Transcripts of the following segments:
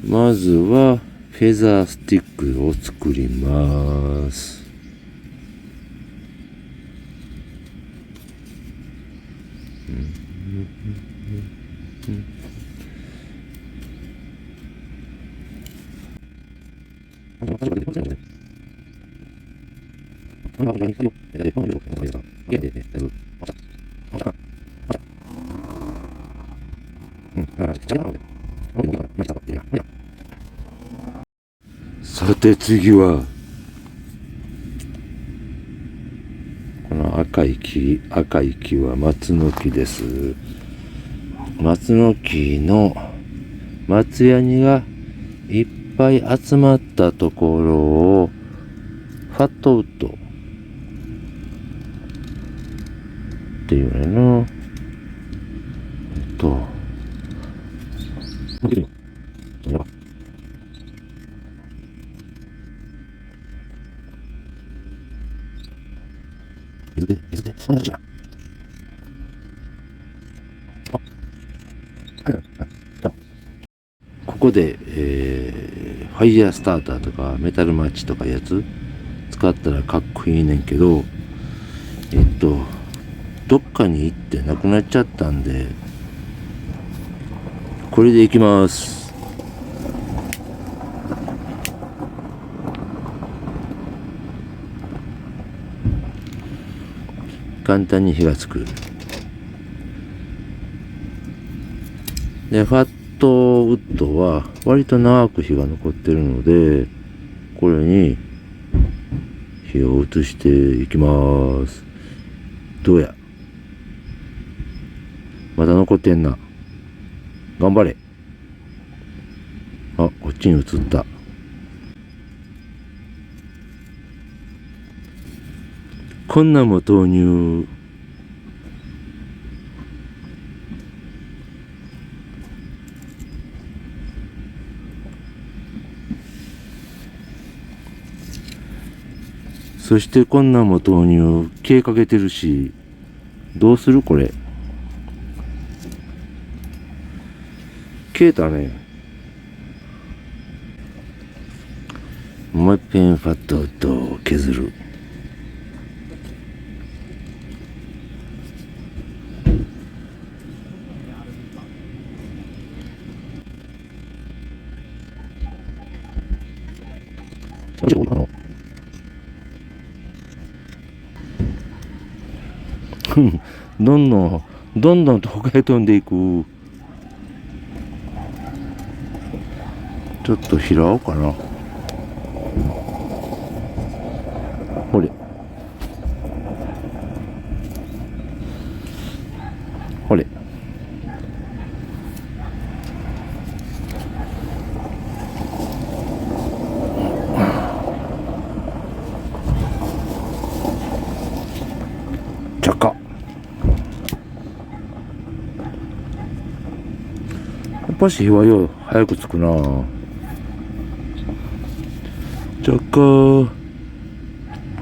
まずはフェザースティックを作ります。さて次はこの赤い木は松の木です。松の木の松ヤニがいっぱい集まったところをファットウッドっていうのここで、ファイヤースターターとかメタルマッチとかやつ使ったらかっこいいねんけど、どっかに行ってなくなっちゃったんで、これでいきます。簡単に火がつく。で、ファットウッドは割と長く火が残ってるので、これに火を移していきます。どうや、まだ残ってんな。頑張れ。あ、こっちに移った。こんなんも投入。そしてこんなんも投入。消えかけてるし、どうするこれ。消えたね。もう一遍ファットウッドを削る。どんどんと他へ飛んでいく。ちょっと拾おうかな。ほれほれ。着火。やっぱし火はよ早くつくな。着火。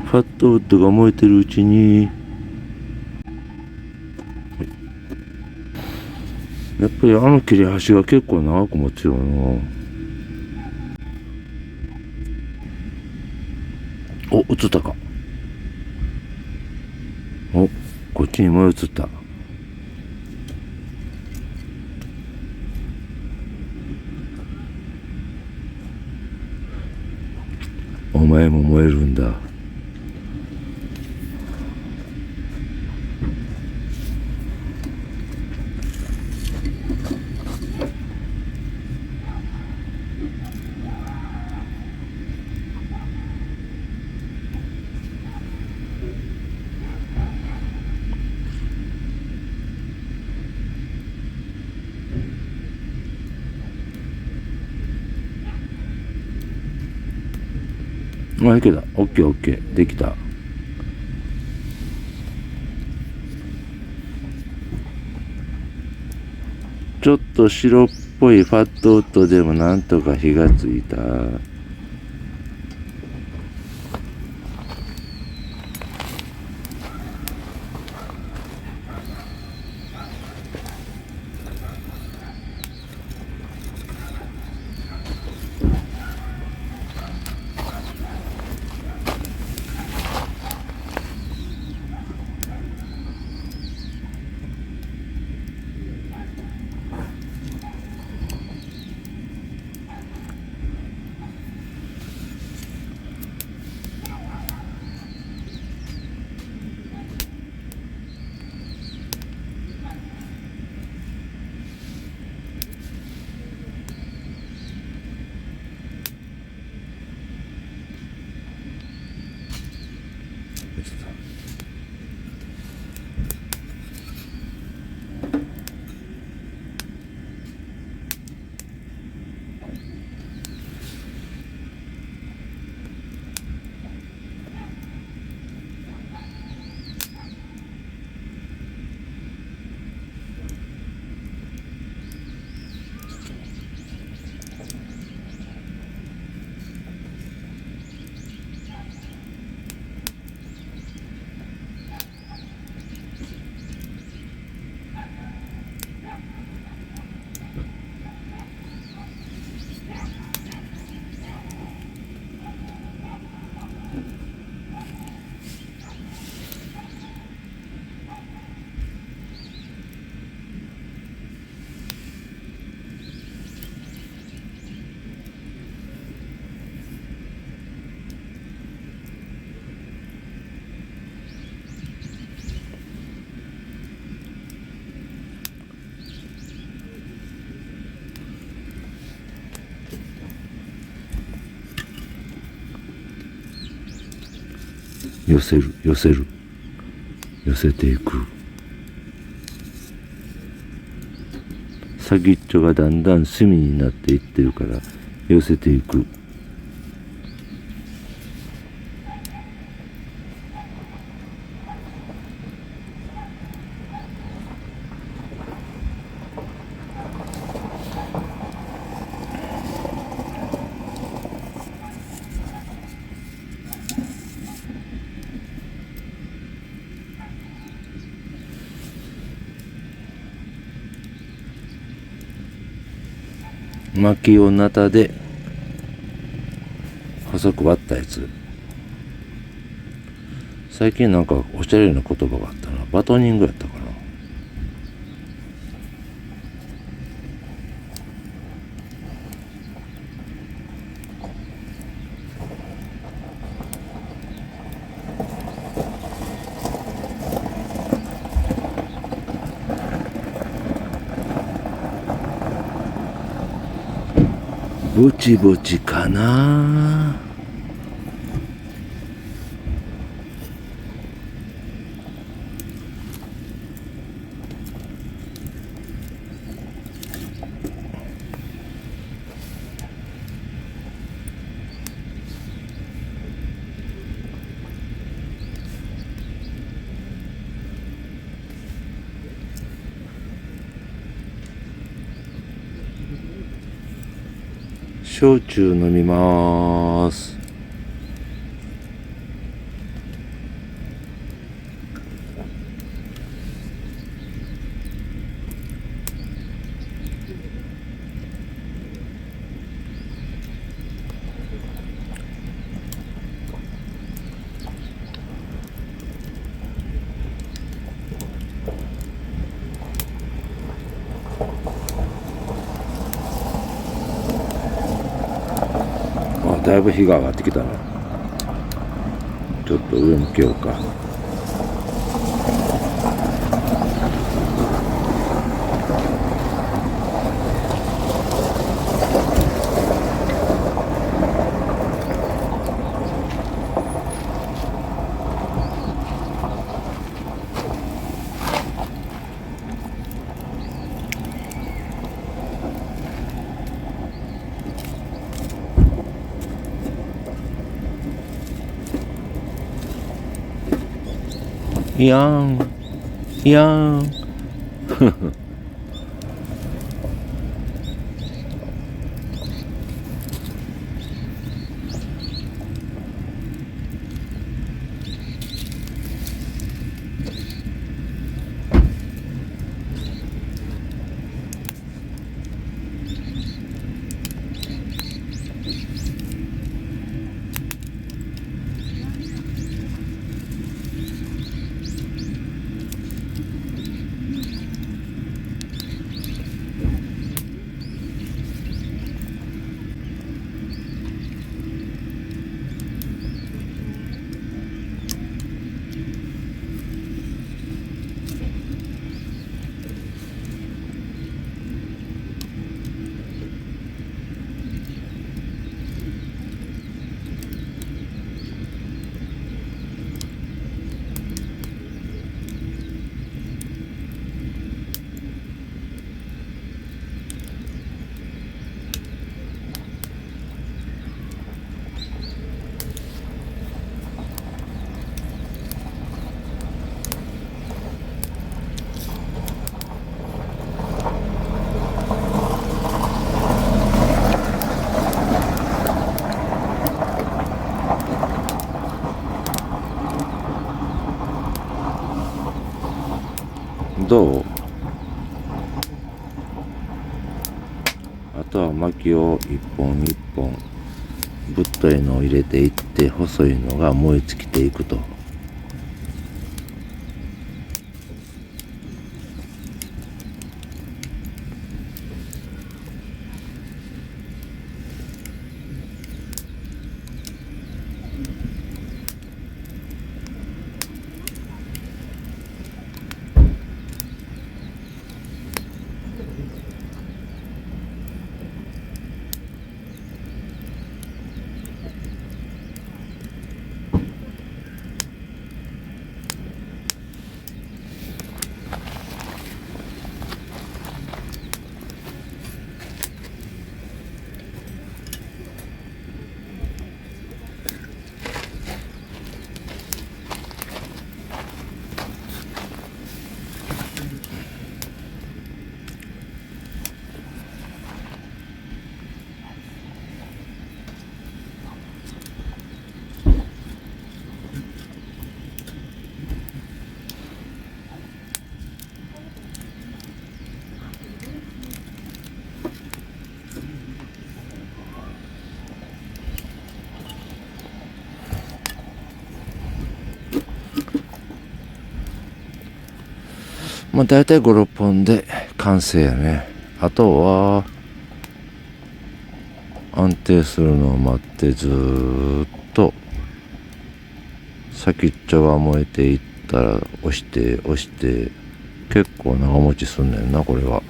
ファットウッドが燃えてるうちに、やっぱりあの切れ端が結構長く持つよな。お、映ったか。お、こっちに燃え移った。お前も燃えるんだ。あ、いけた。オッケーオッケー。できた。ちょっと白っぽいファットウッドでもなんとか火がついた。寄せる寄せる寄せていく。先っちょがだんだん隅になっていってるから寄せていく。薪をナタで細く割ったやつ。最近なんかおしゃれな言葉があったな。バトニングやったかな。ぼちぼちかな。焼酎飲みます。だいぶ日が上がってきたな。ちょっと上向けようか。いやんいやんどう？あとは薪を一本一本ぶっといのを入れていって細いのが燃え尽きていくと。まあ大体5、6本で完成やね。あとは安定するのを待ってずーっと先っちょが燃えていったら押して結構長持ちすんねんなこれは。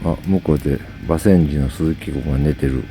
あ、向こうで馬戦時の鈴木君が寝てる。